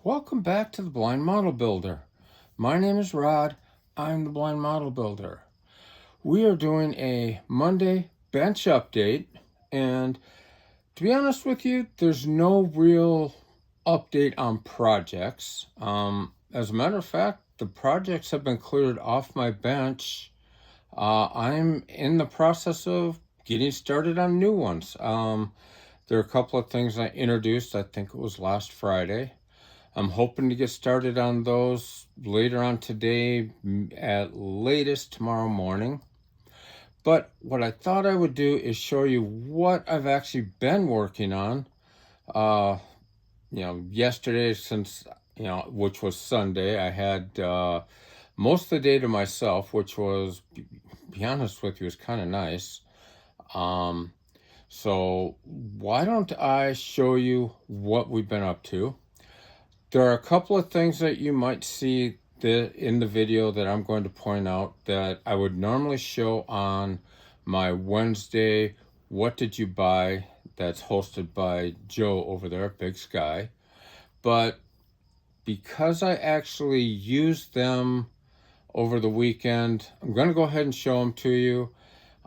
Welcome back to the Blind Model Builder. My name is Rod. I'm the Blind Model Builder. We are doing a Monday bench update, and to be honest with you, there's no real update on projects. As a matter of fact, the projects have been cleared off my bench. I'm in the process of getting started on new ones. There are a couple of things I introduced, I think it was last Friday. I'm hoping to get started on those later on today, at latest tomorrow morning. But what I thought I would do is show you what I've actually been working on. Yesterday, since, which was Sunday, I had most of the day to myself, which was, be honest with you, was kind of nice. So why don't I show you what we've been up to? There are a couple of things that you might see in the video that I'm going to point out that I would normally show on my Wednesday What Did You Buy that's hosted by Joe over there at Big Sky. But because I actually used them over the weekend, I'm going to go ahead and show them to you.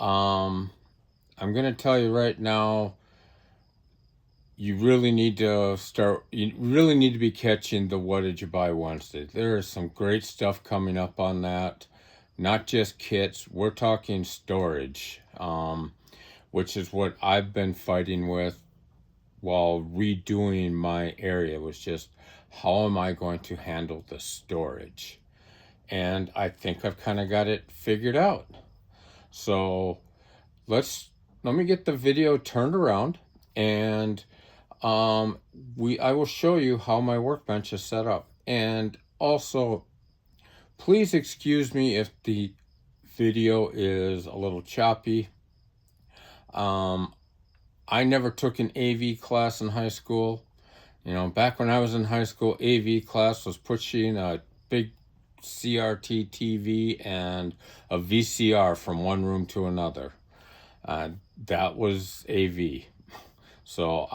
I'm going to tell you right now, you really need to be catching the What Did You Buy Wednesday. There is some great stuff coming up on that. Not just kits, we're talking storage, which is what I've been fighting with while redoing my area, was just how am I going to handle the storage? And I think I've kind of got it figured out. So let me get the video turned around, and I will show you how my workbench is set up. And also, please excuse me if the video is a little choppy. I never took an AV class in high school. Back when I was in high school, AV class was pushing a big CRT TV and a VCR from one room to another. That was AV. So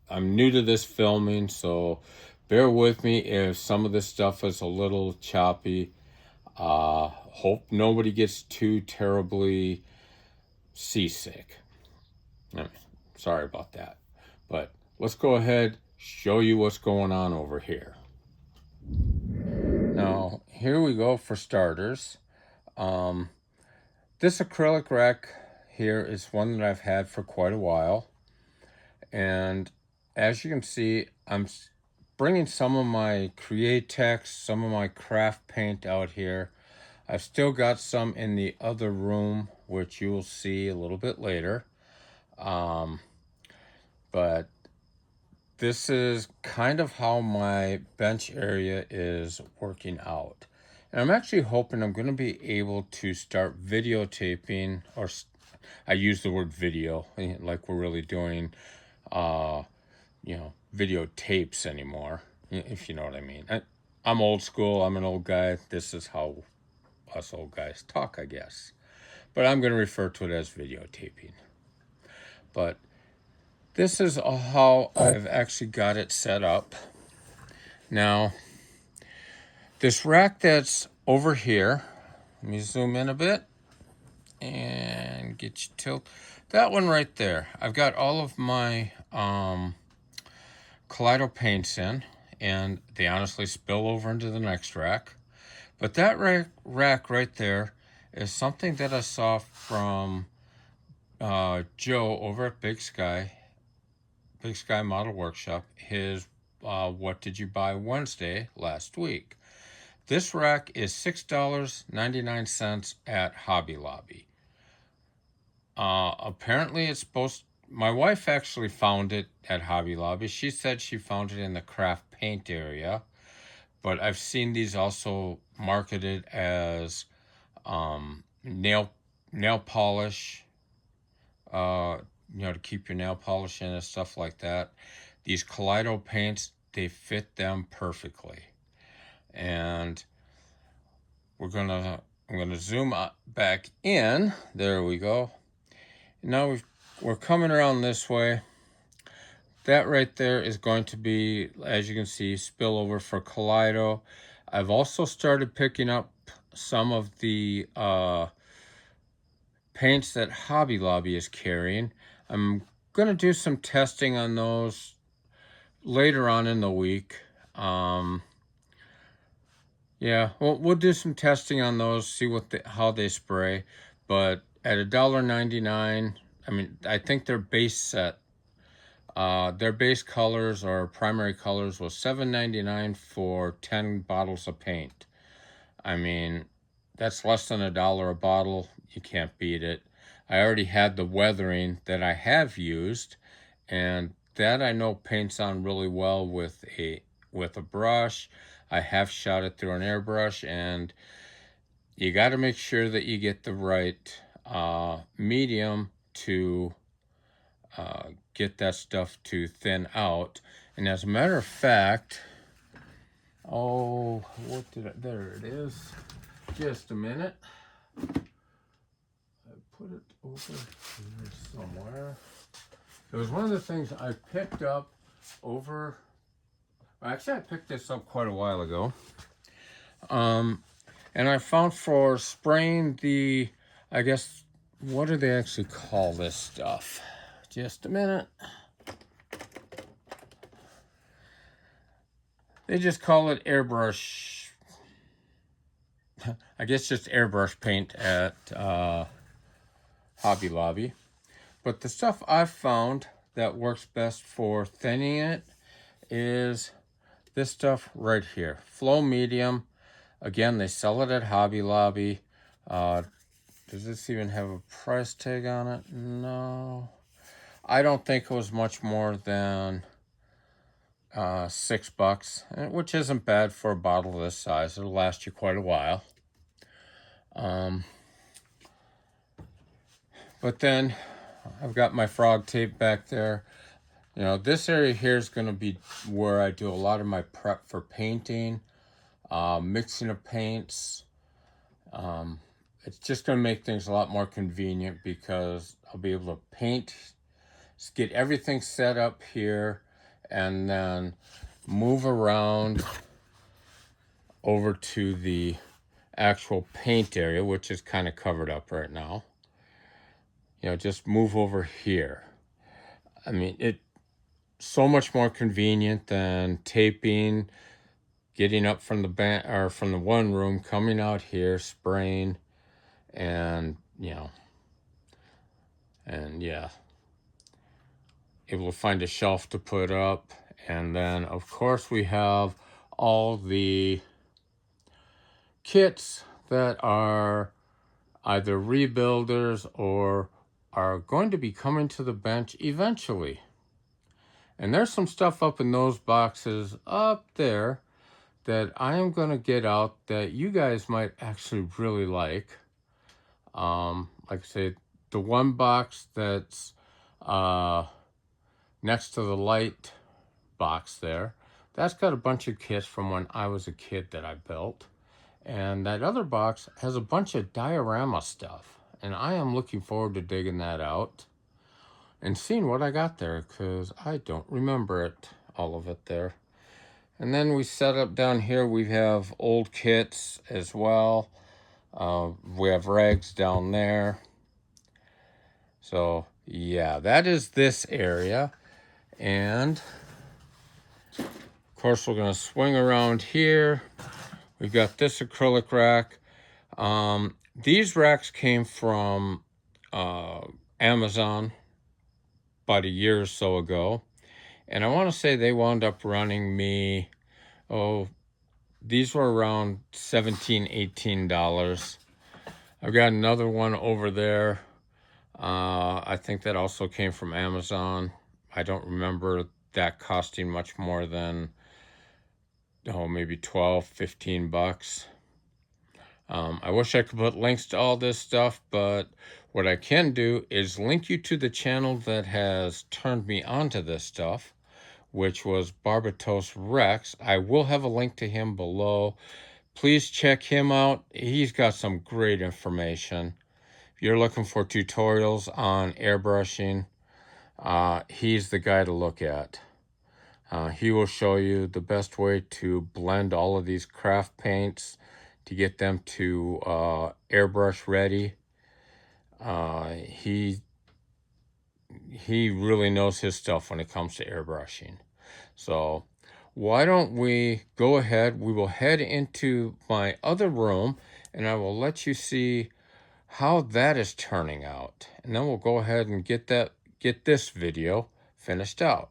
I'm new to this filming, so bear with me if some of this stuff is a little choppy. Hope nobody gets too terribly seasick. Sorry about that. But let's go ahead, show you what's going on over here. Now, here we go for starters. This acrylic rack here is one that I've had for quite a while. And as you can see, I'm bringing some of my Createx, some of my craft paint out here. I've still got some in the other room, which you will see a little bit later. But this is kind of how my bench area is working out. And I'm actually hoping I'm going to be able to start videotaping, or I use the word video, like we're really doing video tapes anymore, if you know what I mean. I'm old school, I'm an old guy. This is how us old guys talk, I guess. But I'm going to refer to it as videotaping. But this is how I've actually got it set up. Now, this rack that's over here, let me zoom in a bit and get you tilt. That one right there, I've got all of my Kaleido paints in, and they honestly spill over into the next rack. But that rack right there is something that I saw from Joe over at Big Sky Model Workshop, his What Did You Buy Wednesday last week. This rack is $6.99 at Hobby Lobby. Apparently it's my wife actually found it at Hobby Lobby. She said she found it in the craft paint area, but I've seen these also marketed as nail polish, to keep your nail polish in and stuff like that. These Kaleido paints, they fit them perfectly. And I'm gonna zoom back in. There we go. Now we're coming around this way. that right there is going to be, as you can see, spillover for Kaleido. I've also started picking up some of the paints that Hobby Lobby is carrying. I'm going to do some testing on those later on in the week. Yeah, we'll do some testing on those, see how they spray. But at $1.99, I mean, I think their base set, their base colors or primary colors was $7.99 for 10 bottles of paint. I mean, that's less than $1 a bottle. You can't beat it. I already had the weathering that I have used, and that I know paints on really well with a brush. I have shot it through an airbrush, and you got to make sure that you get the right medium to get that stuff to thin out. And as a matter of fact, oh, there it is. Just a minute. I put it over here somewhere. It was one of the things I picked up over. Actually, I picked this up quite a while ago. And I found for spraying the, I guess, what do they actually call this stuff? Just a minute. They just call it airbrush. I guess just airbrush paint at Hobby Lobby. But the stuff I've found that works best for thinning it is this stuff right here. Flow Medium. Again, they sell it at Hobby Lobby. Does this even have a price tag on it? No. I don't think it was much more than $6, which isn't bad for a bottle this size. It'll last you quite a while. But then I've got my frog tape back there. You know, this area here is going to be where I do a lot of my prep for painting, mixing of paints. It's just going to make things a lot more convenient because I'll be able to paint, get everything set up here, and then move around over to the actual paint area, which is kind of covered up right now. You know, just move over here. I mean, it's so much more convenient than taping, getting up from the from the one room, coming out here, spraying, and yeah, able to find a shelf to put up. And then of course we have all the kits that are either rebuilders or are going to be coming to the bench eventually. And there's some stuff up in those boxes up there that I am going to get out that you guys might actually really like. Like I said, the one box that's next to the light box there, that's got a bunch of kits from when I was a kid that I built. And that other box has a bunch of diorama stuff. And I am looking forward to digging that out and seeing what I got there, because I don't remember it, all of it there. And then we set up down here, we have old kits as well. We have rags down there. So yeah, that is this area. And of course, we're going to swing around here. We've got this acrylic rack. These racks came from Amazon about a year or so ago. And I want to say they wound up running me, these were around $17, $18. I've got another one over there. I think that also came from Amazon. I don't remember that costing much more than, maybe $12, $15. I wish I could put links to all this stuff, but what I can do is link you to the channel that has turned me onto this stuff, which was Barbatos Rex. I will have a link to him below. Please check him out. He's got some great information. If you're looking for tutorials on airbrushing, he's the guy to look at. He will show you the best way to blend all of these craft paints to get them to airbrush ready. He really knows his stuff when it comes to airbrushing. So why don't we go ahead? We will head into my other room and I will let you see how that is turning out. And then we'll go ahead and get this video finished out.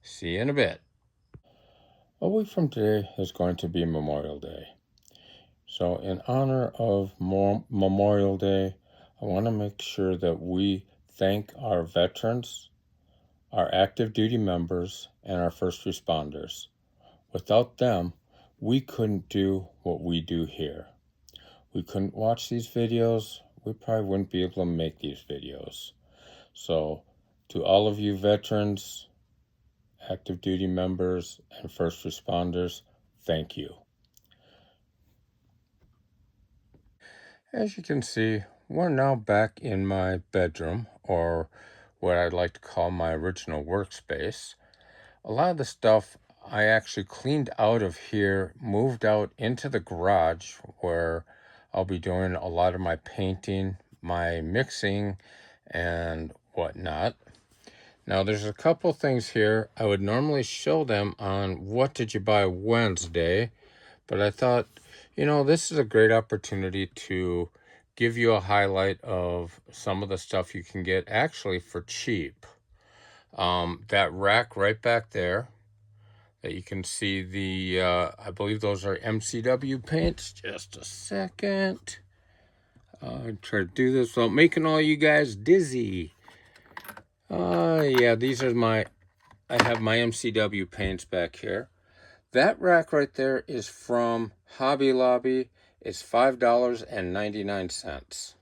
See you in a bit. A week from today is going to be Memorial Day. So in honor of Memorial Day, I want to make sure that we thank our veterans, our active duty members, and our first responders. Without them, we couldn't do what we do here. We couldn't watch these videos. We probably wouldn't be able to make these videos. So to all of you veterans, active duty members, and first responders, thank you. As you can see, we're now back in my bedroom, or what I'd like to call my original workspace. A lot of the stuff I actually cleaned out of here, moved out into the garage where I'll be doing a lot of my painting, my mixing, and whatnot. Now, there's a couple things here. I would normally show them on What Did You Buy Wednesday, but I thought, this is a great opportunity to give you a highlight of some of the stuff you can get actually for cheap. That rack right back there that you can see the, I believe those are MCW paints. Just a second. Try to do this without making all you guys dizzy. Yeah, I have my MCW paints back here. That rack right there is from Hobby Lobby. It's $5.99.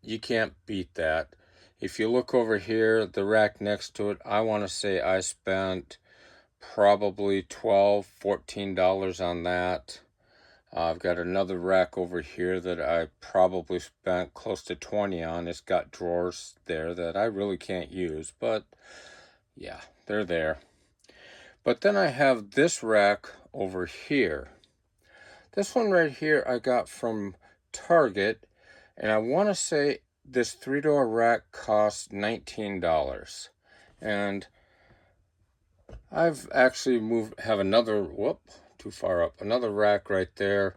You can't beat that. If you look over here, the rack next to it, I want to say I spent probably $12, $14 on that. I've got another rack over here that I probably spent close to 20 on. It's got drawers there that I really can't use, but yeah, they're there. But then I have this rack over here. This one right here I got from Target, and I want to say this 3-door rack costs $19. And I've actually have another, too far up, another rack right there.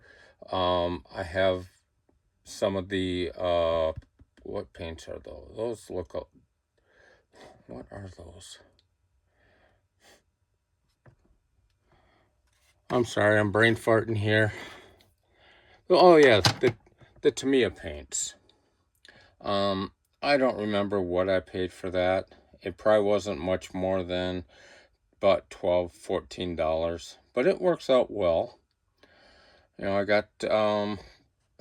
I have some of the, what paints are those? Those look up, what are those? I'm sorry, I'm brain farting here. Oh yeah, the Tamiya paints. I don't remember what I paid for that. It probably wasn't much more than about $12, $14, but it works out well. I got, I'm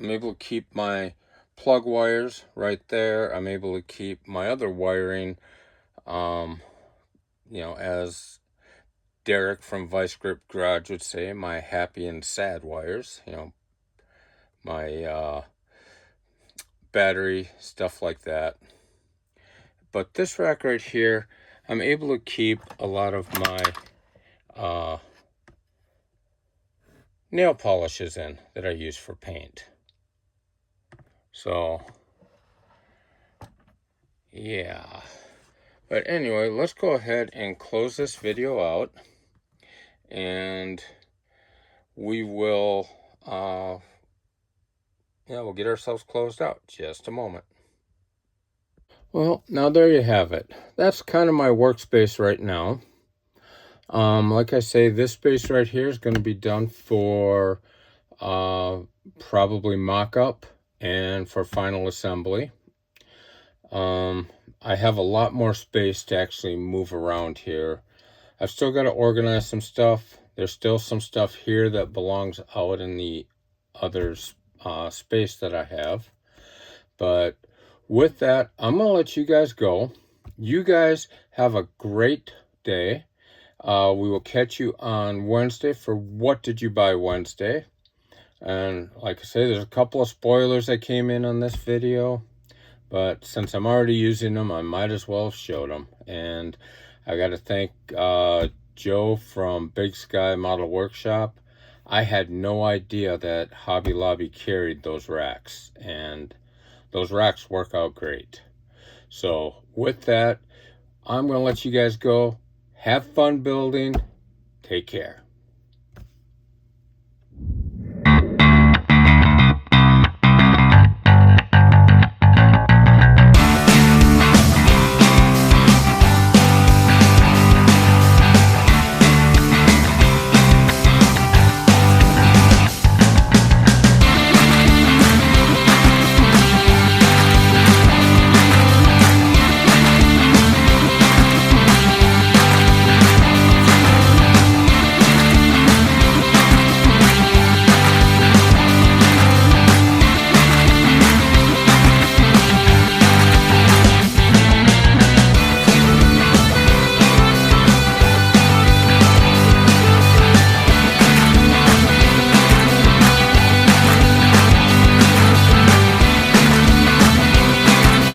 able to keep my plug wires right there. I'm able to keep my other wiring, as Derek from Vice Grip Garage would say, my happy and sad wires, my battery, stuff like that. But this rack right here, I'm able to keep a lot of my nail polishes in that I use for paint. So, yeah. But anyway, let's go ahead and close this video out. And we will, we'll get ourselves closed out. Just a moment. Well, now there you have it. That's kind of my workspace right now. Like I say, this space right here is going to be done for probably mock-up and for final assembly. I have a lot more space to actually move around here. I've still got to organize some stuff. There's still some stuff here that belongs out in the other space that I have. But with that, I'm going to let you guys go. You guys have a great day. We will catch you on Wednesday for What Did You Buy Wednesday. And like I say, there's a couple of spoilers that came in on this video. but since I'm already using them, I might as well have showed them. And I got to thank Joe from Big Sky Model Workshop. I had no idea that Hobby Lobby carried those racks, and those racks work out great. So with that, I'm going to let you guys go. Have fun building. Take care.